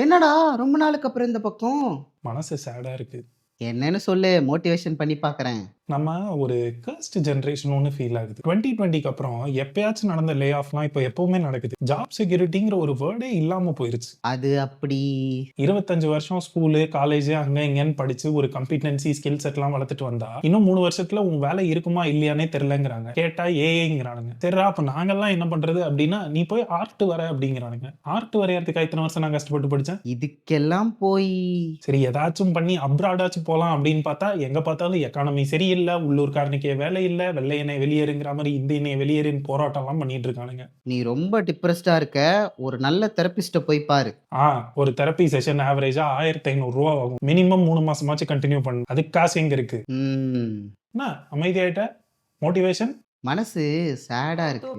என்னடா ரொம்ப நாளுக்கு அப்புறம் இந்த பக்கம்? மனசு சேடா இருக்கு. என்னன்னு சொல்லு, மோட்டிவேஷன் பண்ணி பார்க்குறேன். நம்ம ஒரு கர்ஸ்ட் ஜெனரேஷன் ஃபீல் ஆகுது. 2020க்கு அப்புறம் எப்பயாச்சும் நடந்த லே ஆஃப்லாம் இப்போ எப்பவுமே நடக்குது. ஜாப் செக்யூரிட்டிங்கிற ஒரு வேர்டே இல்லாம போயிருச்சு. அது அப்படி 25 வருஷம் ஸ்கூலு, காலேஜ் அங்க இங்கன்னு படிச்சு ஒரு கம்பிட்டன்சி, ஸ்கில் செட்லாம் வளர்த்துட்டு வந்தா, இன்னும் 3 வருஷத்துல உன் வேலை இருக்குமா இல்லையானே தெரியலங்கிறாங்க. கேட்டா ஏஐங்கிறானுங்க. சரிடா அப்ப நாங்கெல்லாம் என்ன பண்றது அப்படின்னா, நீ போய் ஆர்ட் வர அப்படிங்கிறானுங்க. ஆர்ட் வரையறதுக்கு இத்தனை வருஷம் நான் கஷ்டப்பட்டு படிச்சேன். இதுக்கெல்லாம் போய் சரி ஏதாச்சும் பண்ணி அப்ராடாச்சும் போலாம் அப்படின்னு பார்த்தா, எங்க பார்த்தாலும் எக்கானமி சரியில்ல, உள்ளூர்காரனுக்கே வேலை இல்ல, வெள்ளை எண்ணெய் வெளியேறுங்கிற மாரி இந்த எண்ணெய் வெளியேறுன்னு போராட்டம்லாம் பண்ணிட்டு இருக்கானுங்க. நீ ரொம்ப டிப்ரெஸ்டா இருக்க. ஒரு நல்ல தெரபிஸ்ட்ட போய் பாரு. ஒரு தெரப்பி செஷன் ஆவரேஜா ரூ. 1500 ஆகும். மினிமம் 3 மாசமாச்சும் கன்டின்யூ பண்ணணும். அதுக்கு காசு எங்க இருக்கு? ம். என்ன அமைதியாயிட்ட? மோட்டிவேஷன்? மனசு சேடா இருக்கு.